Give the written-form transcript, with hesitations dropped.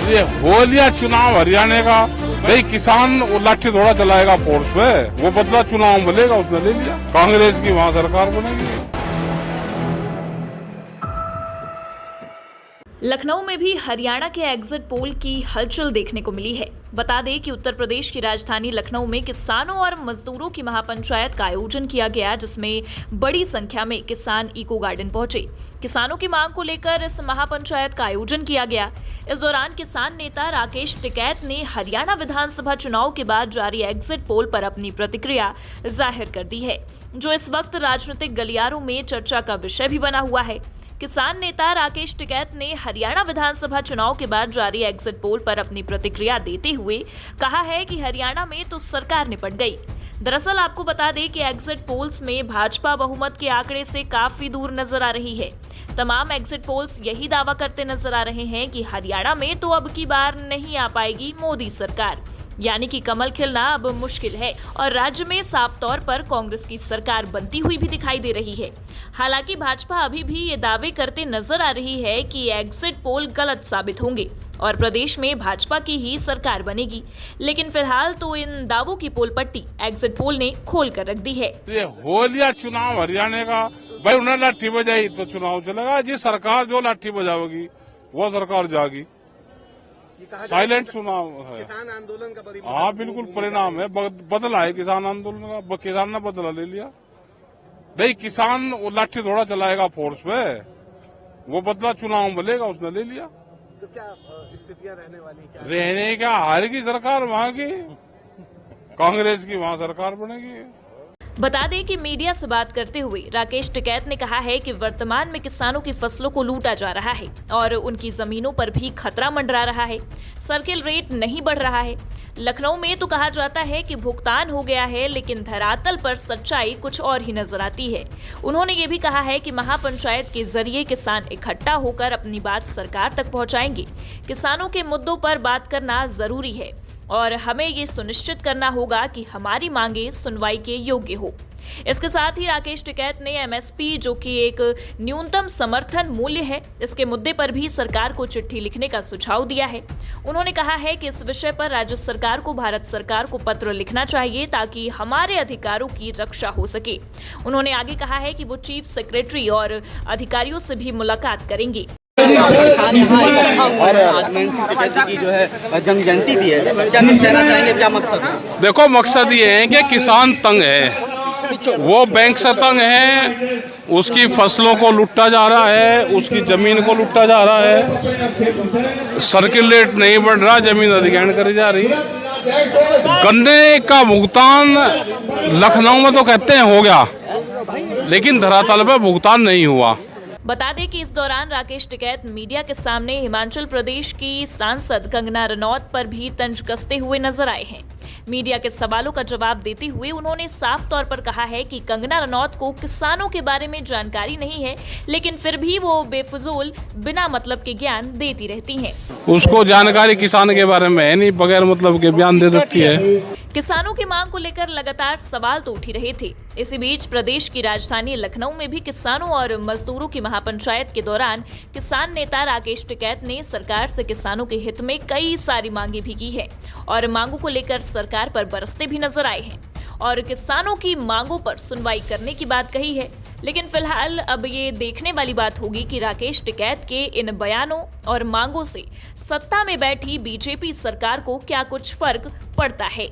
ये हो लिया चुनाव हरियाणा का, भाई किसान वो लाठी घोड़ा चलाएगा फोर्स पे, वो बदला चुनाव मिलेगा, उसने ले लिया। कांग्रेस की वहाँ सरकार बनेगी। लखनऊ में भी हरियाणा के एग्जिट पोल की हलचल देखने को मिली है। बता दें कि उत्तर प्रदेश की राजधानी लखनऊ में किसानों और मजदूरों की महापंचायत का आयोजन किया गया, जिसमें बड़ी संख्या में किसान इको गार्डन पहुंचे। किसानों की मांग को लेकर इस महापंचायत का आयोजन किया गया। इस दौरान किसान नेता राकेश टिकैत ने हरियाणा विधानसभा चुनाव के बाद जारी एग्जिट पोल पर अपनी प्रतिक्रिया जाहिर कर दी है, जो इस वक्त राजनीतिक गलियारों में चर्चा का विषय भी बना हुआ है। किसान नेता राकेश टिकैत ने हरियाणा विधानसभा चुनाव के बाद जारी एग्जिट पोल पर अपनी प्रतिक्रिया देते हुए कहा है कि हरियाणा में तो सरकार निपट गई। दरअसल आपको बता दें कि एग्जिट पोल्स में भाजपा बहुमत के आंकड़े से काफी दूर नजर आ रही है। तमाम एग्जिट पोल्स यही दावा करते नजर आ रहे हैं कि हरियाणा में तो अब की बार नहीं आ पाएगी मोदी सरकार, यानी कि कमल खिलना अब मुश्किल है और राज्य में साफ तौर पर कांग्रेस की सरकार बनती हुई भी दिखाई दे रही है। हालांकि भाजपा अभी भी ये दावे करते नजर आ रही है कि एग्जिट पोल गलत साबित होंगे और प्रदेश में भाजपा की ही सरकार बनेगी, लेकिन फिलहाल तो इन दावों की पोल पट्टी एग्जिट पोल ने खोल कर रख दी है। ये हो लिया चुनाव हरियाणा का, भाई उन्हें लाठी बजाई तो चुनाव चलेगा। जी सरकार जो लाठी बजावेगी वो सरकार जाएगी। साइलेंट चुनाव है, किसान आंदोलन का परिणाम। हाँ बिल्कुल परिणाम है, बदला है किसान आंदोलन का। किसान ने बदला ले लिया। भाई किसान वो लाठी घोड़ा चलाएगा फोर्स पे, वो बदला चुनाव मिलेगा, उसने ले लिया। तो क्या स्थितियां रहने वाली, क्या रहने क्या, हारेगी सरकार वहाँ की, कांग्रेस की वहाँ सरकार बनेगी। बता दें कि मीडिया से बात करते हुए राकेश टिकैत ने कहा है कि वर्तमान में किसानों की फसलों को लूटा जा रहा है और उनकी जमीनों पर भी खतरा मंडरा रहा है। सर्किल रेट नहीं बढ़ रहा है। लखनऊ में तो कहा जाता है कि भुगतान हो गया है, लेकिन धरातल पर सच्चाई कुछ और ही नजर आती है। उन्होंने ये भी कहा है कि महापंचायत के जरिए किसान इकट्ठा होकर अपनी बात सरकार तक पहुंचाएंगे। किसानों के मुद्दों पर बात करना जरूरी है और हमें ये सुनिश्चित करना होगा कि हमारी मांगे सुनवाई के योग्य हो। इसके साथ ही राकेश टिकैत ने एमएसपी, जो कि एक न्यूनतम समर्थन मूल्य है, इसके मुद्दे पर भी सरकार को चिट्ठी लिखने का सुझाव दिया है। उन्होंने कहा है कि इस विषय पर राज्य सरकार को भारत सरकार को पत्र लिखना चाहिए ताकि हमारे अधिकारों की रक्षा हो सके। उन्होंने आगे कहा है कि वो चीफ सेक्रेटरी और अधिकारियों से भी मुलाकात करेंगे। और आजमन सिंह टिकैत की जो है जन्म जयंती भी है, क्या कुछ कहना चाहेंगे, क्या मकसद है? देखो मकसद ये है कि किसान तंग है, वो बैंक से तंग है, उसकी फसलों को लूटा जा रहा है, उसकी जमीन को लूटा जा रहा है, सर्किल रेट नहीं बढ़ रहा, जमीन अधिग्रहण करी जा रही। गन्ने का भुगतान लखनऊ में तो कहते हैं हो गया, लेकिन धरातल पर भुगतान नहीं हुआ। बता दें कि इस दौरान राकेश टिकैत मीडिया के सामने हिमाचल प्रदेश की सांसद कंगना रनौत पर भी तंज कसते हुए नजर आए हैं। मीडिया के सवालों का जवाब देते हुए उन्होंने साफ तौर पर कहा है कि कंगना रनौत को किसानों के बारे में जानकारी नहीं है, लेकिन फिर भी वो बेफजूल बिना मतलब के ज्ञान देती रहती हैं। उसको जानकारी किसान के बारे में है नहीं, बगैर मतलब के बयान दे देती है। किसानों की मांग को लेकर लगातार सवाल तो उठ ही रहे थे। इसी बीच प्रदेश की राजधानी लखनऊ में भी किसानों और मजदूरों की महापंचायत के दौरान किसान नेता राकेश टिकैत ने सरकार से किसानों के हित में कई सारी मांगे भी की है और मांगों को लेकर सरकार पर बरसते भी नजर आए हैं और किसानों की मांगों पर सुनवाई करने की बात कही है। लेकिन फिलहाल अब ये देखने वाली बात होगी कि राकेश टिकैत के इन बयानों और मांगों से सत्ता में बैठी बीजेपी सरकार को क्या कुछ फर्क पड़ता है।